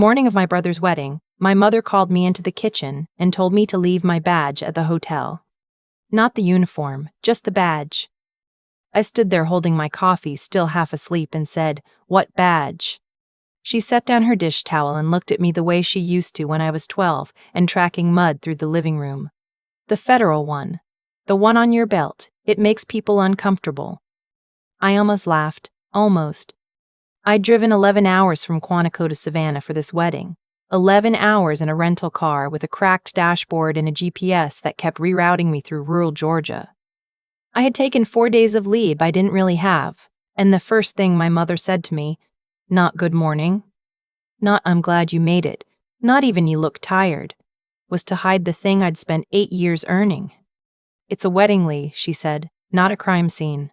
Morning of my brother's wedding, my mother called me into the kitchen and told me to leave my badge at the hotel. Not the uniform, just the badge. I stood there holding my coffee, still half asleep, and said, "What badge?" She set down her dish towel and looked at me the way she used to when I was 12 and tracking mud through the living room. "The federal one. The one on your belt. It makes people uncomfortable." I almost laughed. Almost. I'd driven 11 hours from Quantico to Savannah for this wedding. 11 hours in a rental car with a cracked dashboard and a GPS that kept rerouting me through rural Georgia. I had taken 4 days of leave I didn't really have, and the first thing my mother said to me, not "good morning," not "I'm glad you made it," not even "you look tired," was to hide the thing I'd spent 8 years earning. "It's a wedding, Leigh," she said, "not a crime scene."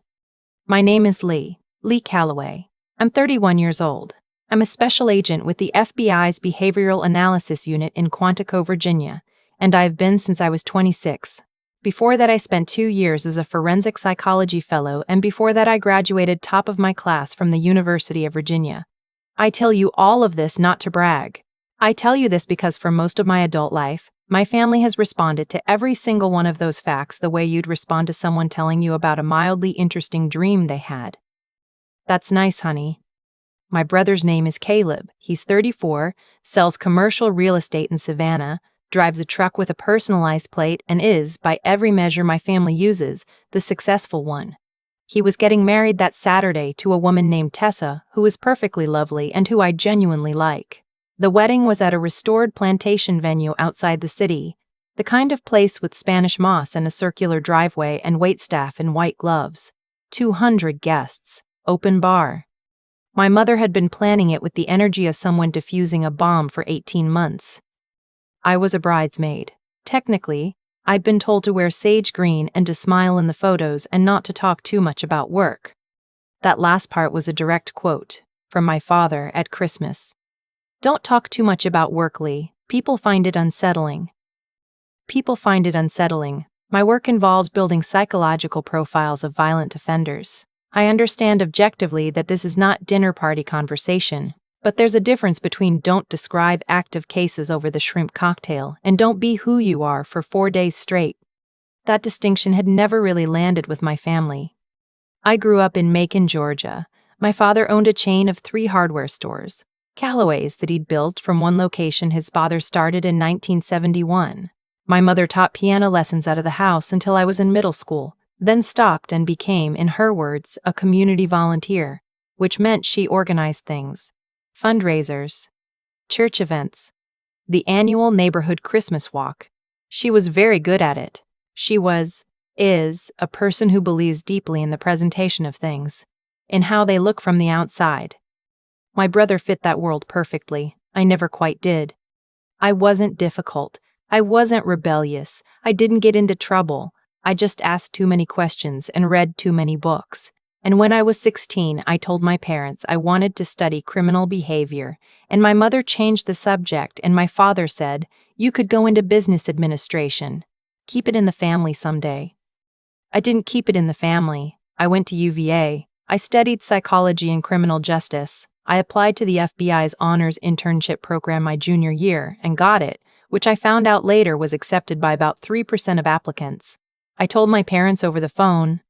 My name is Leigh Calloway. I'm 31 years old. I'm a special agent with the FBI's Behavioral Analysis Unit in Quantico, Virginia, and I've been since I was 26. Before that, I spent 2 years as a forensic psychology fellow, and before that I graduated top of my class from the University of Virginia. I tell you all of this not to brag. I tell you this because for most of my adult life, my family has responded to every single one of those facts the way you'd respond to someone telling you about a mildly interesting dream they had. "That's nice, honey." My brother's name is Caleb. He's 34, sells commercial real estate in Savannah, drives a truck with a personalized plate, and is, by every measure my family uses, the successful one. He was getting married that Saturday to a woman named Tessa, who is perfectly lovely and who I genuinely like. The wedding was at a restored plantation venue outside the city, the kind of place with Spanish moss and a circular driveway and waitstaff in white gloves. 200 guests. Open bar. My mother had been planning it with the energy of someone defusing a bomb for 18 months. I was a bridesmaid. Technically, I'd been told to wear sage green and to smile in the photos and not to talk too much about work. That last part was a direct quote from my father at Christmas. "Don't talk too much about work, Leigh. People find it unsettling." People find it unsettling. My work involves building psychological profiles of violent offenders. I understand objectively that this is not dinner party conversation, but there's a difference between don't describe active cases over the shrimp cocktail and don't be who you are for 4 days straight. That distinction had never really landed with my family. I grew up in Macon, Georgia. My father owned a chain of 3 hardware stores, Callaway's, that he'd built from one location his father started in 1971. My mother taught piano lessons out of the house until I was in middle school, then stopped and became, in her words, a community volunteer, which meant she organized things. Fundraisers, church events, the annual neighborhood Christmas walk. She was very good at it. She is, a person who believes deeply in the presentation of things, in how they look from the outside. My brother fit that world perfectly. I never quite did. I wasn't difficult. I wasn't rebellious. I didn't get into trouble. I just asked too many questions and read too many books. And when I was 16, I told my parents I wanted to study criminal behavior, and my mother changed the subject, and my father said, "You could go into business administration. Keep it in the family someday." I didn't keep it in the family. I went to UVA. I studied psychology and criminal justice. I applied to the FBI's honors internship program my junior year and got it, which I found out later was accepted by about 3% of applicants. I told my parents over the phone.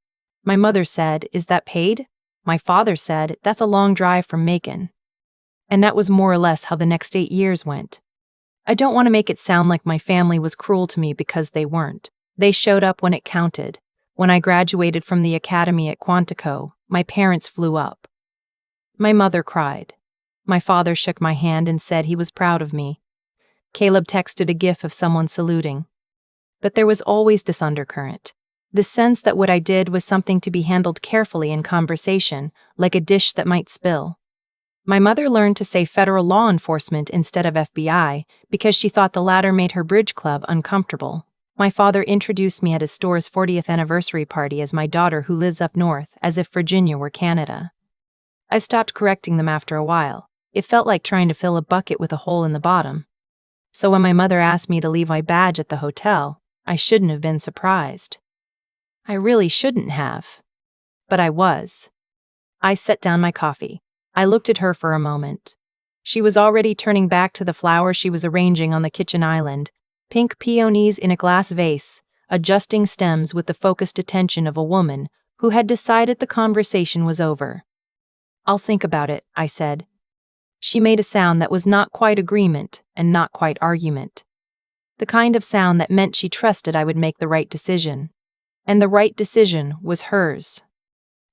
My mother said, "Is that paid?" My father said, "That's a long drive from Macon." And that was more or less how the next 8 years went. I don't want to make it sound like my family was cruel to me because they weren't. They showed up when it counted. When I graduated from the academy at Quantico, my parents flew up. My mother cried. My father shook my hand and said he was proud of me. Caleb texted a gif of someone saluting. But there was always this undercurrent, the sense that what I did was something to be handled carefully in conversation, like a dish that might spill. My mother learned to say federal law enforcement instead of FBI because she thought the latter made her bridge club uncomfortable. My father introduced me at his store's 40th anniversary party as my daughter who lives up north, as if Virginia were Canada. I stopped correcting them after a while. It felt like trying to fill a bucket with a hole in the bottom. So when my mother asked me to leave my badge at the hotel, I shouldn't have been surprised. I really shouldn't have. But I was. I set down my coffee. I looked at her for a moment. She was already turning back to the flowers she was arranging on the kitchen island, pink peonies in a glass vase, adjusting stems with the focused attention of a woman who had decided the conversation was over. "I'll think about it," I said. She made a sound that was not quite agreement and not quite argument. The kind of sound that meant she trusted I would make the right decision. And the right decision was hers.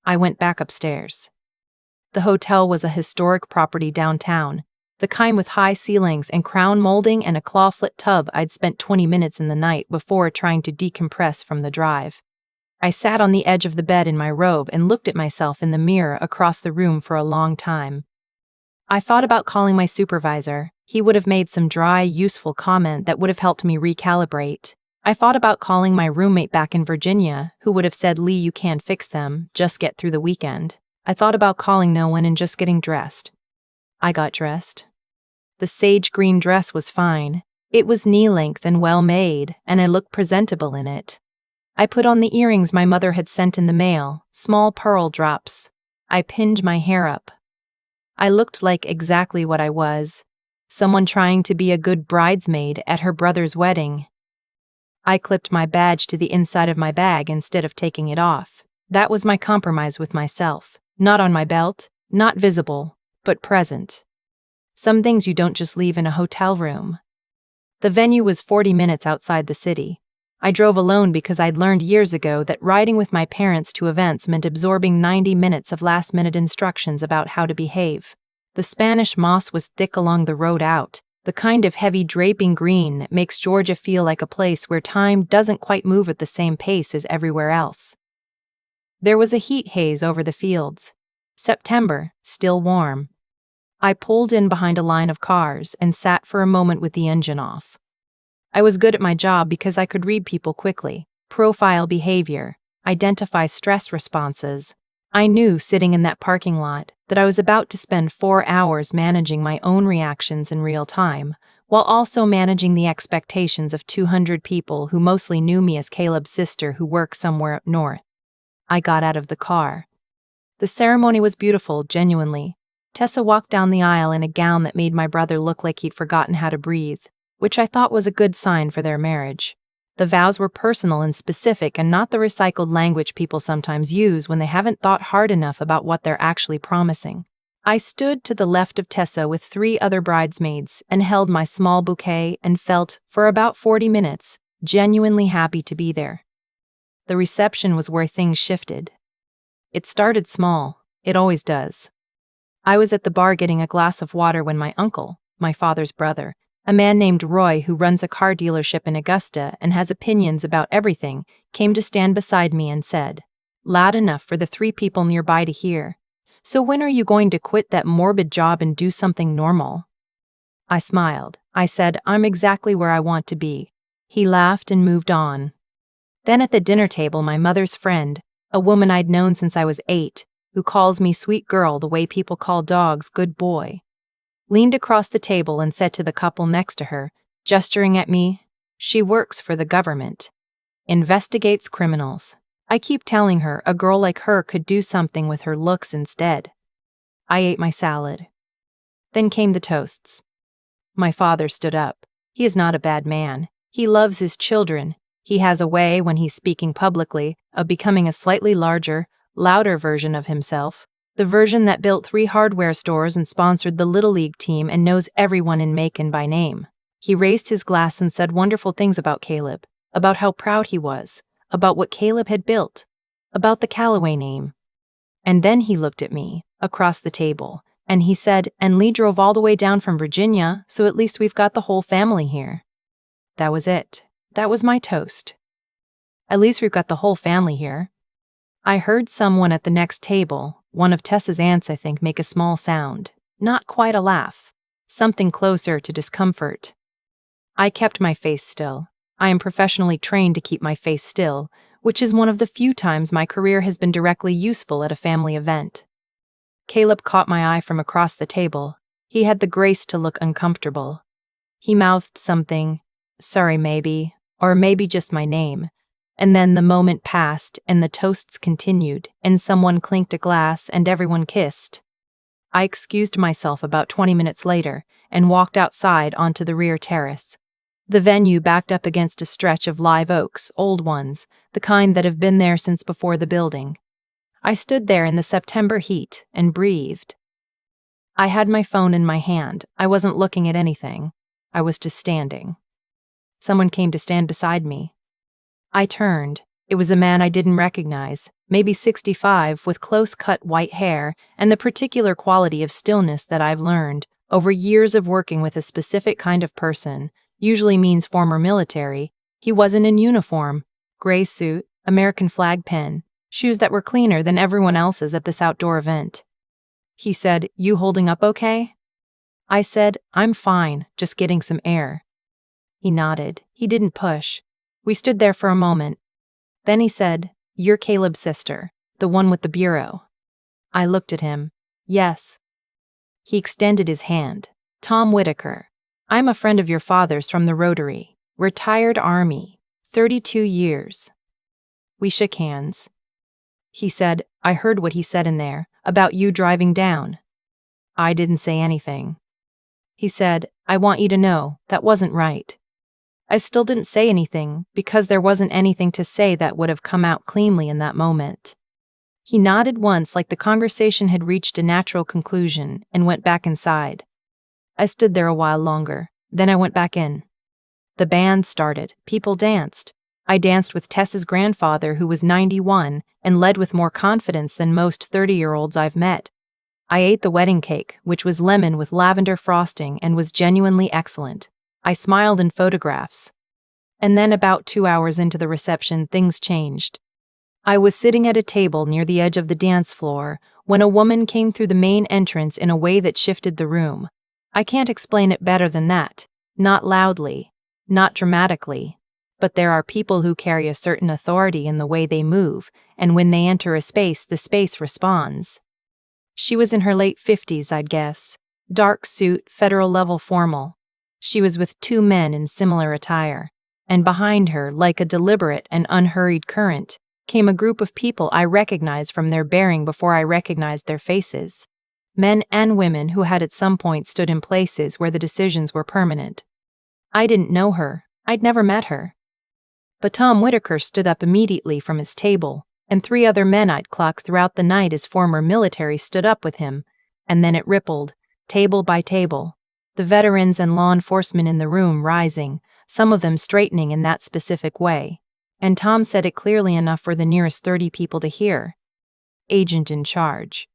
I went back upstairs. The hotel was a historic property downtown, the kind with high ceilings and crown molding and a clawfoot tub I'd spent 20 minutes in the night before trying to decompress from the drive. I sat on the edge of the bed in my robe and looked at myself in the mirror across the room for a long time. I thought about calling my supervisor. He would have made some dry, useful comment that would have helped me recalibrate. I thought about calling my roommate back in Virginia, who would have said, "Leigh, you can't fix them, just get through the weekend." I thought about calling no one and just getting dressed. I got dressed. The sage green dress was fine. It was knee-length and well-made, and I looked presentable in it. I put on the earrings my mother had sent in the mail, small pearl drops. I pinned my hair up. I looked like exactly what I was, someone trying to be a good bridesmaid at her brother's wedding. I clipped my badge to the inside of my bag instead of taking it off. That was my compromise with myself. Not on my belt, not visible, but present. Some things you don't just leave in a hotel room. The venue was 40 minutes outside the city. I drove alone because I'd learned years ago that riding with my parents to events meant absorbing 90 minutes of last-minute instructions about how to behave. The Spanish moss was thick along the road out, the kind of heavy draping green that makes Georgia feel like a place where time doesn't quite move at the same pace as everywhere else. There was a heat haze over the fields. September, still warm. I pulled in behind a line of cars and sat for a moment with the engine off. I was good at my job because I could read people quickly, profile behavior, identify stress responses. I knew, sitting in that parking lot, that I was about to spend 4 hours managing my own reactions in real time, while also managing the expectations of 200 people who mostly knew me as Caleb's sister who worked somewhere up north. I got out of the car. The ceremony was beautiful, genuinely. Tessa walked down the aisle in a gown that made my brother look like he'd forgotten how to breathe, which I thought was a good sign for their marriage. The vows were personal and specific and not the recycled language people sometimes use when they haven't thought hard enough about what they're actually promising. I stood to the left of Tessa with 3 other bridesmaids and held my small bouquet and felt, for about 40 minutes, genuinely happy to be there. The reception was where things shifted. It started small. It always does. I was at the bar getting a glass of water when my uncle, my father's brother, a man named Roy who runs a car dealership in Augusta and has opinions about everything, came to stand beside me and said, loud enough for the 3 people nearby to hear, "So when are you going to quit that morbid job and do something normal?" I smiled. I said, "I'm exactly where I want to be." He laughed and moved on. Then at the dinner table, my mother's friend, a woman I'd known since I was 8, who calls me sweet girl the way people call dogs good boy, leaned across the table and said to the couple next to her, gesturing at me, "She works for the government. Investigates criminals. I keep telling her a girl like her could do something with her looks instead." I ate my salad. Then came the toasts. My father stood up. He is not a bad man. He loves his children. He has a way, when he's speaking publicly, of becoming a slightly larger, louder version of himself. The version that built 3 hardware stores and sponsored the Little League team and knows everyone in Macon by name. He raised his glass and said wonderful things about Caleb, about how proud he was, about what Caleb had built, about the Calloway name. And then he looked at me, across the table, and he said, "And Leigh drove all the way down from Virginia, so at least we've got the whole family here." That was it. That was my toast. At least we've got the whole family here. I heard someone at the next table, one of Tessa's aunts I think, make a small sound. Not quite a laugh. Something closer to discomfort. I kept my face still. I am professionally trained to keep my face still, which is one of the few times my career has been directly useful at a family event. Caleb caught my eye from across the table. He had the grace to look uncomfortable. He mouthed something, "Sorry, maybe," or maybe just my name. And then the moment passed and the toasts continued and someone clinked a glass and everyone kissed. I excused myself about 20 minutes later and walked outside onto the rear terrace. The venue backed up against a stretch of live oaks, old ones, the kind that have been there since before the building. I stood there in the September heat and breathed. I had my phone in my hand. I wasn't looking at anything. I was just standing. Someone came to stand beside me. I turned. It was a man I didn't recognize, maybe 65, with close-cut white hair and the particular quality of stillness that I've learned, over years of working with a specific kind of person, usually means former military. He wasn't in uniform. Gray suit, American flag pin, shoes that were cleaner than everyone else's at this outdoor event. He said, "You holding up okay?" I said, "I'm fine, just getting some air." He nodded. He didn't push. We stood there for a moment. Then he said, "You're Caleb's sister, the one with the bureau." I looked at him. "Yes." He extended his hand. "Tom Whitaker. I'm a friend of your father's from the Rotary. Retired Army. 32 years. We shook hands. He said, "I heard what he said in there, about you driving down." I didn't say anything. He said, "I want you to know, that wasn't right." I still didn't say anything, because there wasn't anything to say that would have come out cleanly in that moment. He nodded once like the conversation had reached a natural conclusion and went back inside. I stood there a while longer, then I went back in. The band started, people danced. I danced with Tess's grandfather, who was 91, and led with more confidence than most 30-year-olds I've met. I ate the wedding cake, which was lemon with lavender frosting and was genuinely excellent. I smiled in photographs. And then about 2 hours into the reception, things changed. I was sitting at a table near the edge of the dance floor when a woman came through the main entrance in a way that shifted the room. I can't explain it better than that. Not loudly, not dramatically. But there are people who carry a certain authority in the way they move, and when they enter a space, the space responds. She was in her late 50s, I'd guess. Dark suit, federal-level formal. She was with 2 men in similar attire. And behind her, like a deliberate and unhurried current, came a group of people I recognized from their bearing before I recognized their faces. Men and women who had at some point stood in places where the decisions were permanent. I didn't know her. I'd never met her. But Tom Whitaker stood up immediately from his table, and 3 other men I'd clocked throughout the night as former military stood up with him, and then it rippled, table by table, the veterans and law enforcement in the room rising, some of them straightening in that specific way, and Tom said it clearly enough for the nearest 30 people to hear. Agent in charge.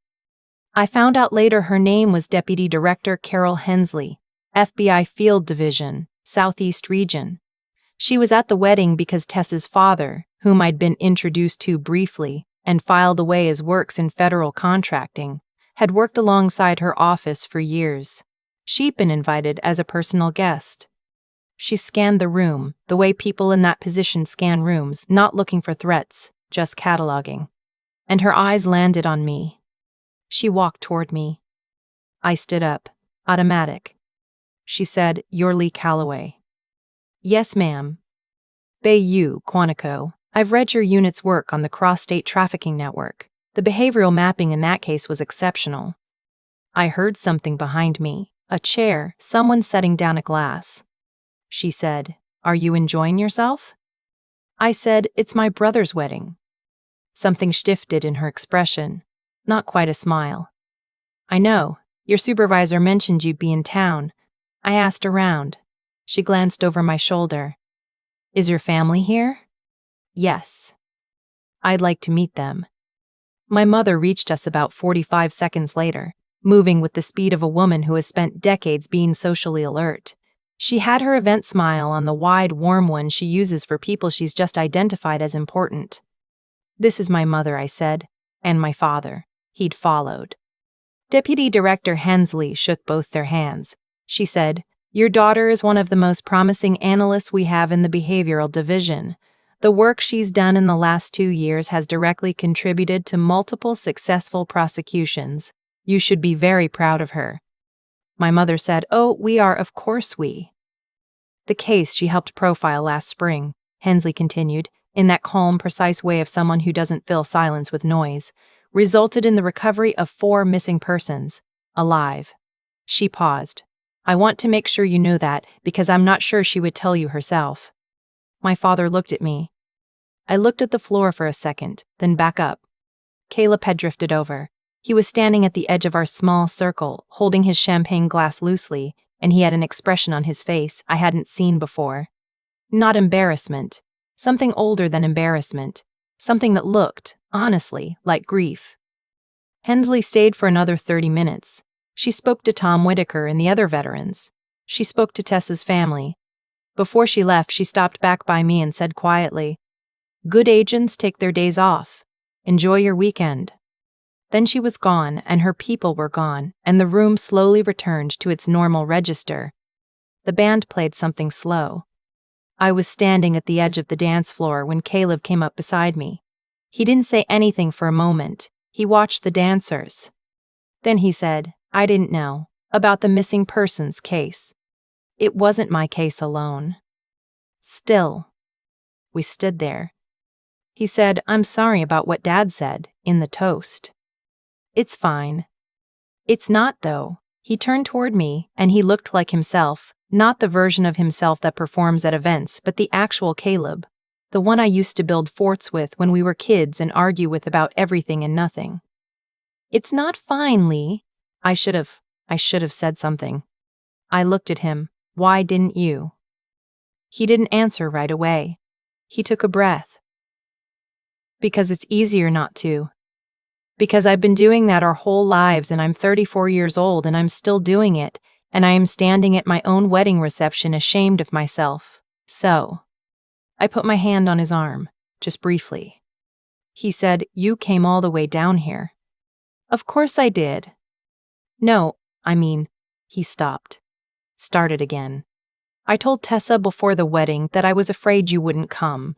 I found out later her name was Deputy Director Carol Hensley, FBI Field Division, Southeast Region. She was at the wedding because Tess's father, whom I'd been introduced to briefly and filed away as works in federal contracting, had worked alongside her office for years. She'd been invited as a personal guest. She scanned the room, the way people in that position scan rooms, not looking for threats, just cataloging. And her eyes landed on me. She walked toward me. I stood up, automatic. She said, "You're Leigh Calloway." "Yes, ma'am." "Bayou, Quantico. I've read your unit's work on the cross-state trafficking network. The behavioral mapping in that case was exceptional." I heard something behind me, a chair, someone setting down a glass. She said, "Are you enjoying yourself?" I said, "It's my brother's wedding." Something shifted in her expression, not quite a smile. "I know. Your supervisor mentioned you'd be in town. I asked around." She glanced over my shoulder. "Is your family here?" "Yes." "I'd like to meet them." My mother reached us about 45 seconds later, moving with the speed of a woman who has spent decades being socially alert. She had her event smile on the wide, warm one she uses for people she's just identified as important. "This is my mother," I said, "and my father." He'd followed. Deputy Director Hensley shook both their hands. She said, "Your daughter is one of the most promising analysts we have in the behavioral division. The work she's done in the last 2 years has directly contributed to multiple successful prosecutions. You should be very proud of her." My mother said, "Oh, we are, of course we." "The case she helped profile last spring," Hensley continued, in that calm, precise way of someone who doesn't fill silence with noise, "resulted in the recovery of 4 missing persons, alive. She paused. I want to make sure you know that because I'm not sure she would tell you herself. My father looked at me. I looked at the floor for a second, then back up. Caleb had drifted over. He was standing at the edge of our small circle, holding his champagne glass loosely, and he had an expression on his face I hadn't seen before. Not embarrassment. Something older than embarrassment. Something that looked, honestly, like grief. Hensley stayed for another 30 minutes. She spoke to Tom Whitaker and the other veterans. She spoke to Tessa's family. Before she left, she stopped back by me and said quietly, "Good agents take their days off. Enjoy your weekend." Then she was gone, and her people were gone, and the room slowly returned to its normal register. The band played something slow. I was standing at the edge of the dance floor when Caleb came up beside me. He didn't say anything for a moment. He watched the dancers. Then he said, "I didn't know about the missing persons case. It wasn't my case alone." Still, we stood there. He said, "I'm sorry about what Dad said in the toast." "It's fine." "It's not, though." He turned toward me, and he looked like himself, not the version of himself that performs at events, but the actual Caleb, the one I used to build forts with when we were kids and argue with about everything and nothing. "It's not fine, Leigh." I should have said something. I looked at him. "Why didn't you?" He didn't answer right away. He took a breath. "Because it's easier not to. Because I've been doing that our whole lives, and I'm 34 years old and I'm still doing it, and I am standing at my own wedding reception ashamed of myself. So." I put my hand on his arm, just briefly. He said, "You came all the way down here." "Of course I did." "No, I mean," he stopped. Started again. "I told Tessa before the wedding that I was afraid you wouldn't come.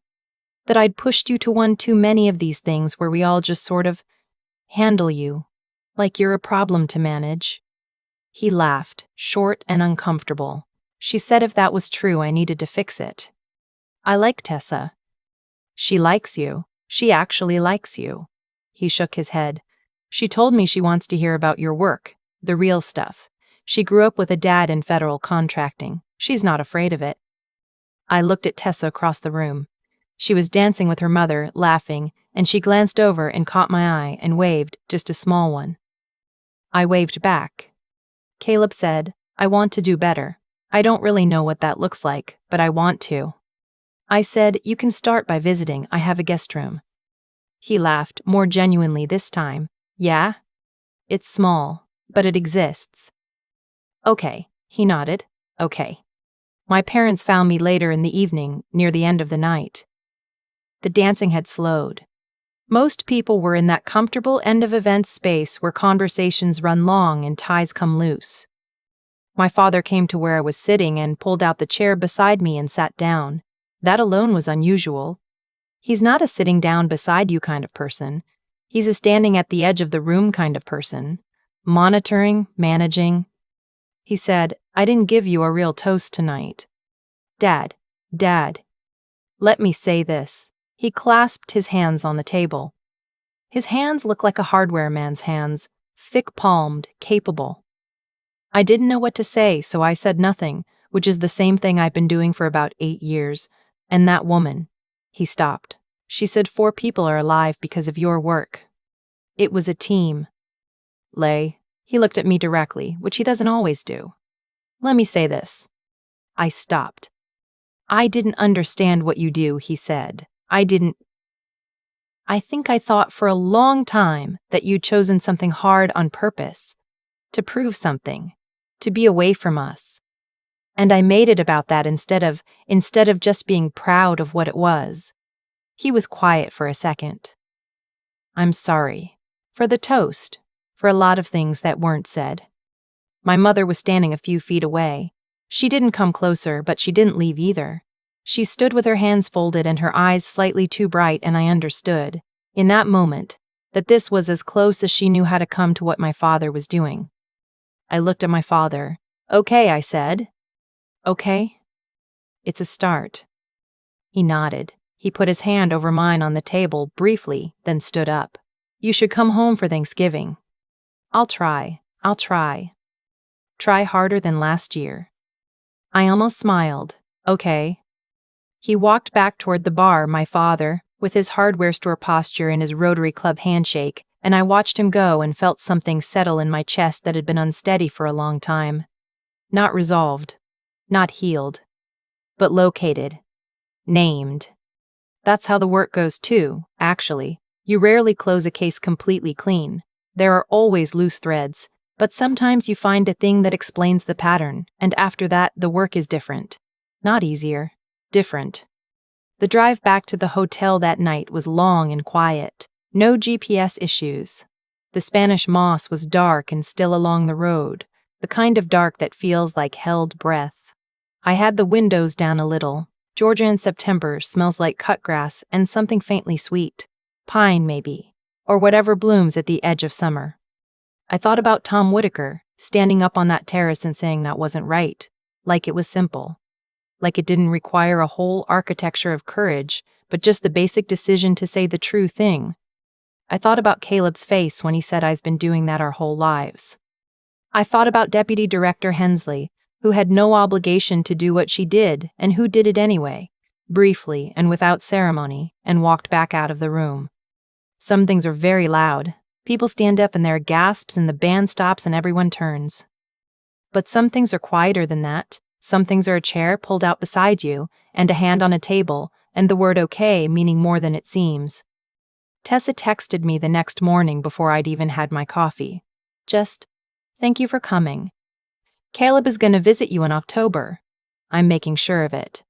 That I'd pushed you to one too many of these things where we all just sort of handle you, like you're a problem to manage." He laughed, short and uncomfortable. "She said if that was true, I needed to fix it. I like Tessa." "She likes you. She actually likes you." He shook his head. "She told me she wants to hear about your work, the real stuff. She grew up with a dad in federal contracting. She's not afraid of it." I looked at Tessa across the room. She was dancing with her mother, laughing, and she glanced over and caught my eye and waved, just a small one. I waved back. Caleb said, "I want to do better. I don't really know what that looks like, but I want to." I said, "You can start by visiting. I have a guest room." He laughed, more genuinely this time. "Yeah? It's small, but it exists." "Okay," he nodded. "Okay." My parents found me later in the evening, near the end of the night. The dancing had slowed. Most people were in that comfortable end-of-event space where conversations run long and ties come loose. My father came to where I was sitting and pulled out the chair beside me and sat down. That alone was unusual. He's not a sitting down beside you kind of person. He's a standing at the edge of the room kind of person. Monitoring, managing. He said, "I didn't give you a real toast tonight." Dad. Let me say this." He clasped his hands on the table. His hands looked like a hardware man's hands, thick-palmed, capable. I didn't know what to say, so I said nothing, which is the same thing I've been doing for about 8 years. "And that woman." He stopped. "She said 4 people are alive because of your work. It was a team." "Leigh." He looked at me directly, which he doesn't always do. "Let me say this." I stopped. "I didn't understand what you do," he said. I think I thought for a long time that you'd chosen something hard on purpose, to prove something, to be away from us. And I made it about that instead of just being proud of what it was." He was quiet for a second. "I'm sorry. For the toast. For a lot of things that weren't said." My mother was standing a few feet away. She didn't come closer, but she didn't leave either. She stood with her hands folded and her eyes slightly too bright, and I understood, in that moment, that this was as close as she knew how to come to what my father was doing. I looked at my father. "Okay," I said. "Okay? It's a start." He nodded. He put his hand over mine on the table briefly, then stood up. "You should come home for Thanksgiving." "I'll try. I'll try. Try harder than last year. I almost smiled. Okay. He walked back toward the bar, my father, with his hardware store posture and his Rotary Club handshake, and I watched him go and felt something settle in my chest that had been unsteady for a long time. Not resolved. Not healed. But located. Named. That's how the work goes too, actually. You rarely close a case completely clean. There are always loose threads, but sometimes you find a thing that explains the pattern, and after that, the work is different. Not easier. Different. The drive back to the hotel that night was long and quiet. No GPS issues. The Spanish moss was dark and still along the road, the kind of dark that feels like held breath. I had the windows down a little. Georgia in September smells like cut grass and something faintly sweet. Pine, maybe. Or whatever blooms at the edge of summer. I thought about Tom Whitaker, standing up on that terrace and saying that wasn't right. Like it was simple. Like it didn't require a whole architecture of courage, but just the basic decision to say the true thing. I thought about Caleb's face when he said I've been doing that our whole lives. I thought about Deputy Director Hensley, who had no obligation to do what she did and who did it anyway, briefly and without ceremony, and walked back out of the room. Some things are very loud. People stand up and there are gasps and the band stops and everyone turns. But some things are quieter than that. Some things are a chair pulled out beside you, and a hand on a table, and the word okay meaning more than it seems. Tessa texted me the next morning before I'd even had my coffee. Just, thank you for coming. Caleb is going to visit you in October. I'm making sure of it.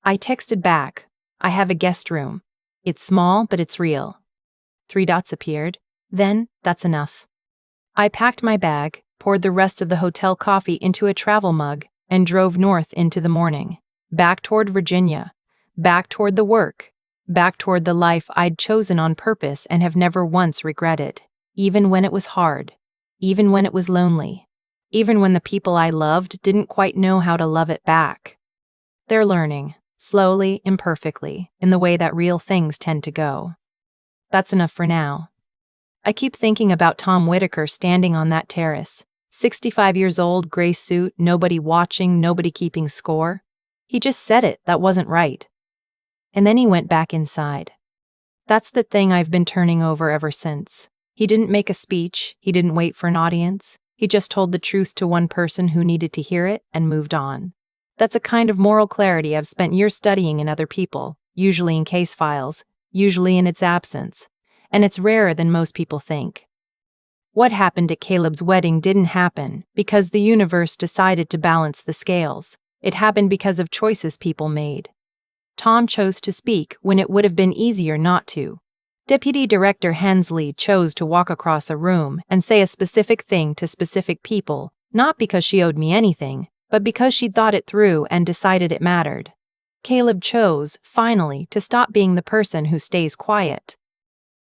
I texted back, I have a guest room. It's small, but it's real. 3 dots appeared. Then, that's enough. I packed my bag, poured the rest of the hotel coffee into a travel mug, and drove north into the morning, back toward Virginia, back toward the work, back toward the life I'd chosen on purpose and have never once regretted, even when it was hard, even when it was lonely, even when the people I loved didn't quite know how to love it back. They're learning, slowly, imperfectly, in the way that real things tend to go. That's enough for now. I keep thinking about Tom Whitaker standing on that terrace, 65 years old, gray suit, nobody watching, nobody keeping score. He just said it, that wasn't right. And then he went back inside. That's the thing I've been turning over ever since. He didn't make a speech, he didn't wait for an audience, he just told the truth to one person who needed to hear it and moved on. That's a kind of moral clarity I've spent years studying in other people, usually in case files, usually in its absence, and it's rarer than most people think. What happened at Caleb's wedding didn't happen because the universe decided to balance the scales. It happened because of choices people made. Tom chose to speak when it would have been easier not to. Deputy Director Hensley chose to walk across a room and say a specific thing to specific people, not because she owed me anything, but because she'd thought it through and decided it mattered. Caleb chose, finally, to stop being the person who stays quiet.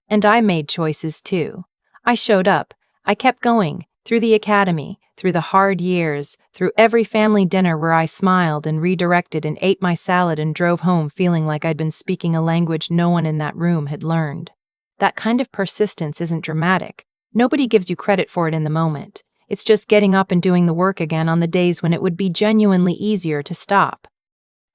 And I made choices too. I showed up. I kept going, through the academy, through the hard years, through every family dinner where I smiled and redirected and ate my salad and drove home feeling like I'd been speaking a language no one in that room had learned. That kind of persistence isn't dramatic. Nobody gives you credit for it in the moment. It's just getting up and doing the work again on the days when it would be genuinely easier to stop.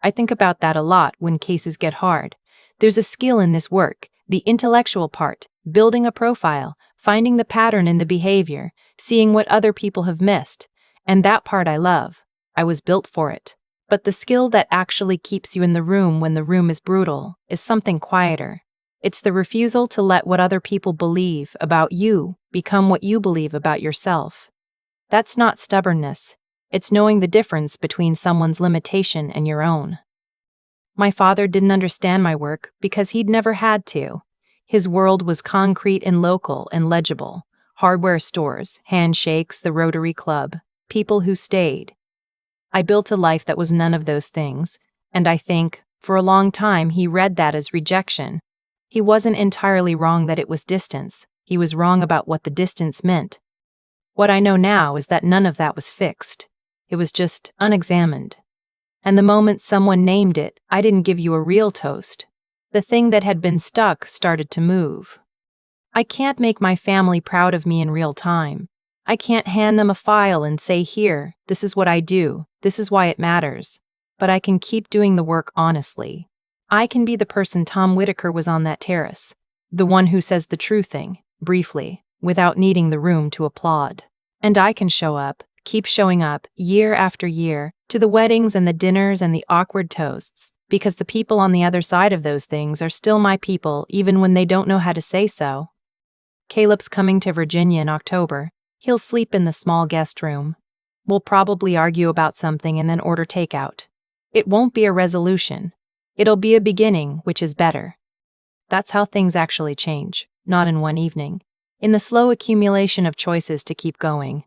I think about that a lot when cases get hard. There's a skill in this work, the intellectual part, building a profile, finding the pattern in the behavior, seeing what other people have missed, and that part I love. I was built for it. But the skill that actually keeps you in the room when the room is brutal is something quieter. It's the refusal to let what other people believe about you become what you believe about yourself. That's not stubbornness. It's knowing the difference between someone's limitation and your own. My father didn't understand my work because he'd never had to. His world was concrete and local and legible. Hardware stores, handshakes, the Rotary Club, people who stayed. I built a life that was none of those things, and I think, for a long time, he read that as rejection. He wasn't entirely wrong that it was distance. He was wrong about what the distance meant. What I know now is that none of that was fixed. It was just unexamined. And the moment someone named it, I didn't give you a real toast. The thing that had been stuck started to move. I can't make my family proud of me in real time. I can't hand them a file and say, here, this is what I do, this is why it matters. But I can keep doing the work honestly. I can be the person Tom Whitaker was on that terrace. The one who says the true thing, briefly, without needing the room to applaud. And I can show up, keep showing up, year after year, to the weddings and the dinners and the awkward toasts, because the people on the other side of those things are still my people even when they don't know how to say so. Caleb's coming to Virginia in October. He'll sleep in the small guest room. We'll probably argue about something and then order takeout. It won't be a resolution. It'll be a beginning, which is better. That's how things actually change, not in one evening. In the slow accumulation of choices to keep going.